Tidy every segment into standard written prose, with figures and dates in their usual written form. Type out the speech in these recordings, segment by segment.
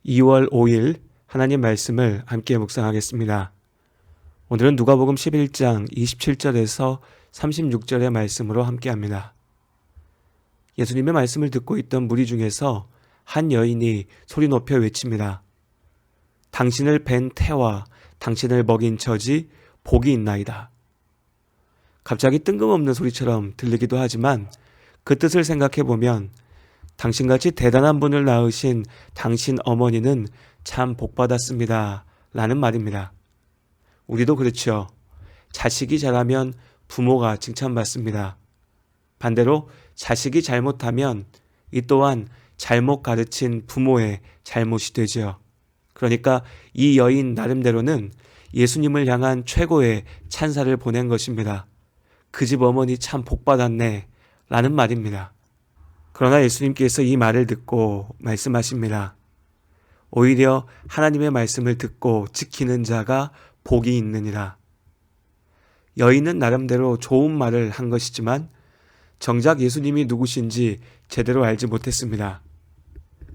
2월 5일 하나님 말씀을 함께 묵상하겠습니다. 오늘은 누가복음 11장 27절에서 36절의 말씀으로 함께합니다. 예수님의 말씀을 듣고 있던 무리 중에서 한 여인이 소리 높여 외칩니다. 당신을 뵌 태와 당신을 먹인 젖이 복이 있나이다. 갑자기 뜬금없는 소리처럼 들리기도 하지만 그 뜻을 생각해 보면 당신같이 대단한 분을 낳으신 당신 어머니는 참 복받았습니다. 라는 말입니다. 우리도 그렇죠. 자식이 잘하면 부모가 칭찬받습니다. 반대로 자식이 잘못하면 이 또한 잘못 가르친 부모의 잘못이 되죠. 그러니까 이 여인 나름대로는 예수님을 향한 최고의 찬사를 보낸 것입니다. 그 집 어머니 참 복받았네. 라는 말입니다. 그러나 예수님께서 이 말을 듣고 말씀하십니다. 오히려 하나님의 말씀을 듣고 지키는 자가 복이 있느니라. 여인은 나름대로 좋은 말을 한 것이지만 정작 예수님이 누구신지 제대로 알지 못했습니다.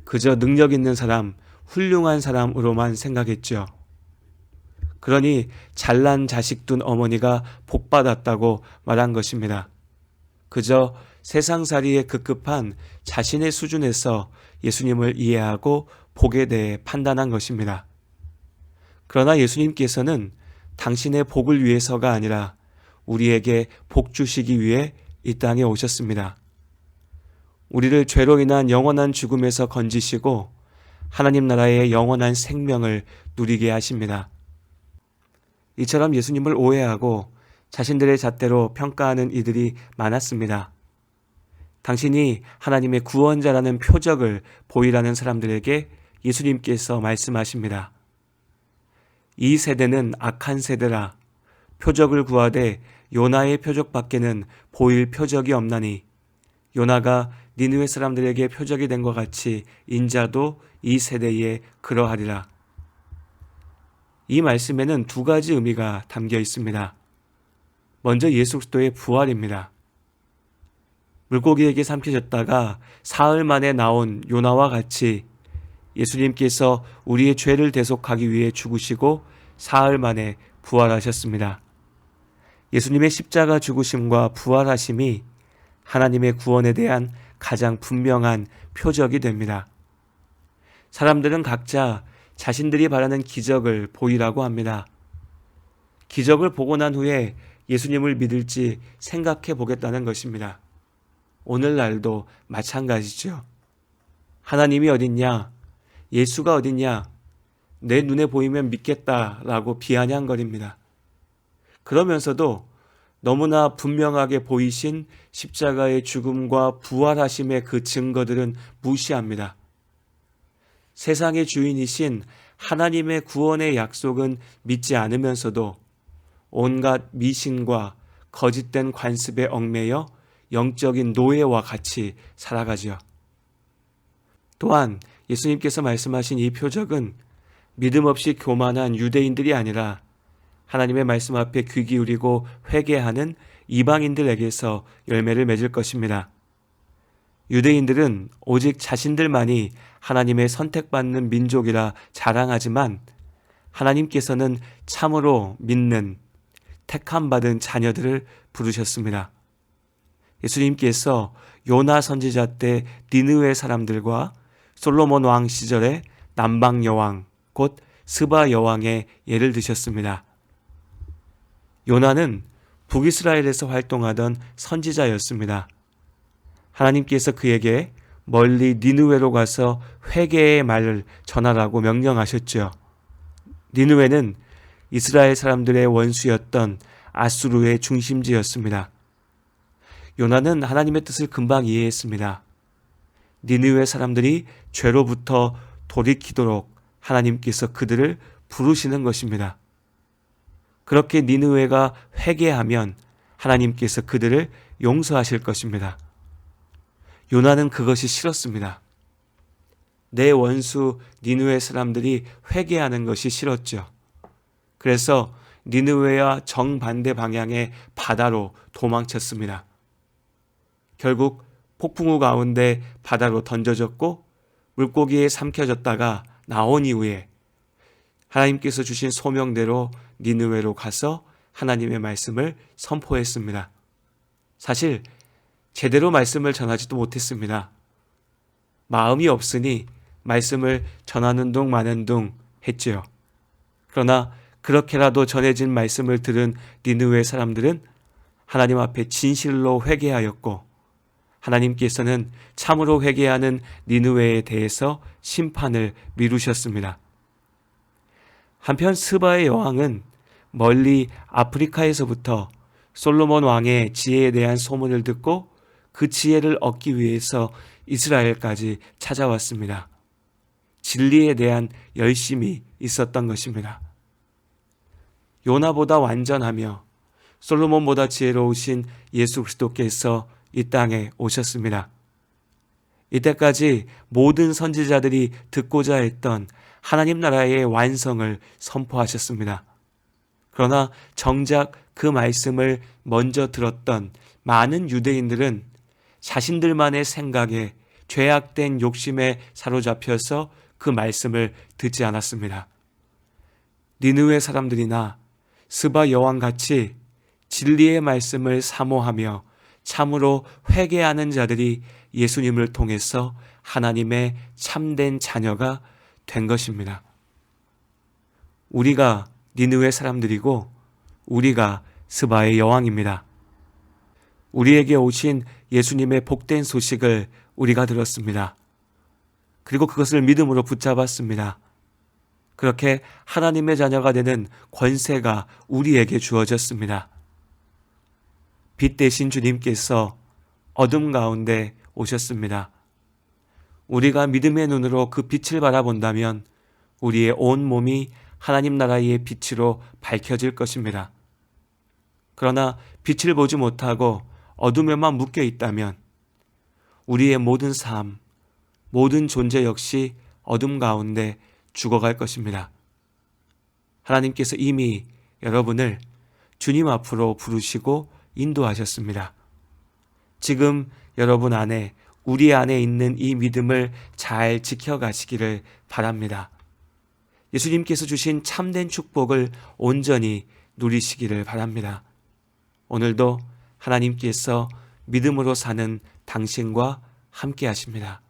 그저 능력 있는 사람, 훌륭한 사람으로만 생각했죠. 그러니 잘난 자식 둔 어머니가 복받았다고 말한 것입니다. 그저 세상살이에 급급한 자신의 수준에서 예수님을 이해하고 복에 대해 판단한 것입니다. 그러나 예수님께서는 당신의 복을 위해서가 아니라 우리에게 복 주시기 위해 이 땅에 오셨습니다. 우리를 죄로 인한 영원한 죽음에서 건지시고 하나님 나라의 영원한 생명을 누리게 하십니다. 이처럼 예수님을 오해하고 자신들의 잣대로 평가하는 이들이 많았습니다. 당신이 하나님의 구원자라는 표적을 보이라는 사람들에게 예수님께서 말씀하십니다. 이 세대는 악한 세대라. 표적을 구하되 요나의 표적밖에는 보일 표적이 없나니 요나가 니느웨 사람들에게 표적이 된 것 같이 인자도 이 세대에 그러하리라. 이 말씀에는 두 가지 의미가 담겨 있습니다. 먼저 예수 그리스도의 부활입니다. 물고기에게 삼켜졌다가 사흘 만에 나온 요나와 같이 예수님께서 우리의 죄를 대속하기 위해 죽으시고 사흘 만에 부활하셨습니다. 예수님의 십자가 죽으심과 부활하심이 하나님의 구원에 대한 가장 분명한 표적이 됩니다. 사람들은 각자 자신들이 바라는 기적을 보이라고 합니다. 기적을 보고 난 후에 예수님을 믿을지 생각해 보겠다는 것입니다. 오늘날도 마찬가지죠. 하나님이 어딨냐? 예수가 어딨냐? 내 눈에 보이면 믿겠다라고 비아냥거립니다. 그러면서도 너무나 분명하게 보이신 십자가의 죽음과 부활하심의 그 증거들은 무시합니다. 세상의 주인이신 하나님의 구원의 약속은 믿지 않으면서도 온갖 미신과 거짓된 관습에 얽매여 영적인 노예와 같이 살아가죠. 또한 예수님께서 말씀하신 이 표적은 믿음 없이 교만한 유대인들이 아니라 하나님의 말씀 앞에 귀 기울이고 회개하는 이방인들에게서 열매를 맺을 것입니다. 유대인들은 오직 자신들만이 하나님의 선택받는 민족이라 자랑하지만 하나님께서는 참으로 믿는 택함받은 자녀들을 부르셨습니다. 예수님께서 요나 선지자 때 니느웨 사람들과 솔로몬 왕 시절에 남방 여왕 곧 스바 여왕의 예를 드셨습니다. 요나는 북이스라엘에서 활동하던 선지자였습니다. 하나님께서 그에게 멀리 니느웨로 가서 회개의 말을 전하라고 명령하셨죠. 니느웨는 이스라엘 사람들의 원수였던 아수르의 중심지였습니다. 요나는 하나님의 뜻을 금방 이해했습니다. 니느웨 사람들이 죄로부터 돌이키도록 하나님께서 그들을 부르시는 것입니다. 그렇게 니느웨가 회개하면 하나님께서 그들을 용서하실 것입니다. 요나는 그것이 싫었습니다. 내 원수 니느웨 사람들이 회개하는 것이 싫었죠. 그래서 니느웨와 정반대 방향의 바다로 도망쳤습니다. 결국 폭풍우 가운데 바다로 던져졌고 물고기에 삼켜졌다가 나온 이후에 하나님께서 주신 소명대로 니느웨로 가서 하나님의 말씀을 선포했습니다. 사실 제대로 말씀을 전하지도 못했습니다. 마음이 없으니 말씀을 전하는 둥 마는 둥 했지요. 그러나 그렇게라도 전해진 말씀을 들은 니느웨 사람들은 하나님 앞에 진실로 회개하였고 하나님께서는 참으로 회개하는 니느웨에 대해서 심판을 미루셨습니다. 한편 스바의 여왕은 멀리 아프리카에서부터 솔로몬 왕의 지혜에 대한 소문을 듣고 그 지혜를 얻기 위해서 이스라엘까지 찾아왔습니다. 진리에 대한 열심이 있었던 것입니다. 요나보다 완전하며 솔로몬보다 지혜로우신 예수 그리스도께서 이 땅에 오셨습니다. 이때까지 모든 선지자들이 듣고자 했던 하나님 나라의 완성을 선포하셨습니다. 그러나 정작 그 말씀을 먼저 들었던 많은 유대인들은 자신들만의 생각에 죄악된 욕심에 사로잡혀서 그 말씀을 듣지 않았습니다. 니느웨 사람들이나 스바 여왕같이 진리의 말씀을 사모하며 참으로 회개하는 자들이 예수님을 통해서 하나님의 참된 자녀가 된 것입니다. 우리가 니느웨 사람들이고 우리가 스바의 여왕입니다. 우리에게 오신 예수님의 복된 소식을 우리가 들었습니다. 그리고 그것을 믿음으로 붙잡았습니다. 그렇게 하나님의 자녀가 되는 권세가 우리에게 주어졌습니다. 빛 대신 주님께서 어둠 가운데 오셨습니다. 우리가 믿음의 눈으로 그 빛을 바라본다면 우리의 온 몸이 하나님 나라의 빛으로 밝혀질 것입니다. 그러나 빛을 보지 못하고 어둠에만 묶여 있다면 우리의 모든 삶, 모든 존재 역시 어둠 가운데 죽어갈 것입니다. 하나님께서 이미 여러분을 주님 앞으로 부르시고 인도하셨습니다. 지금 여러분 안에, 우리 안에 있는 이 믿음을 잘 지켜가시기를 바랍니다. 예수님께서 주신 참된 축복을 온전히 누리시기를 바랍니다. 오늘도 하나님께서 믿음으로 사는 당신과 함께 하십니다.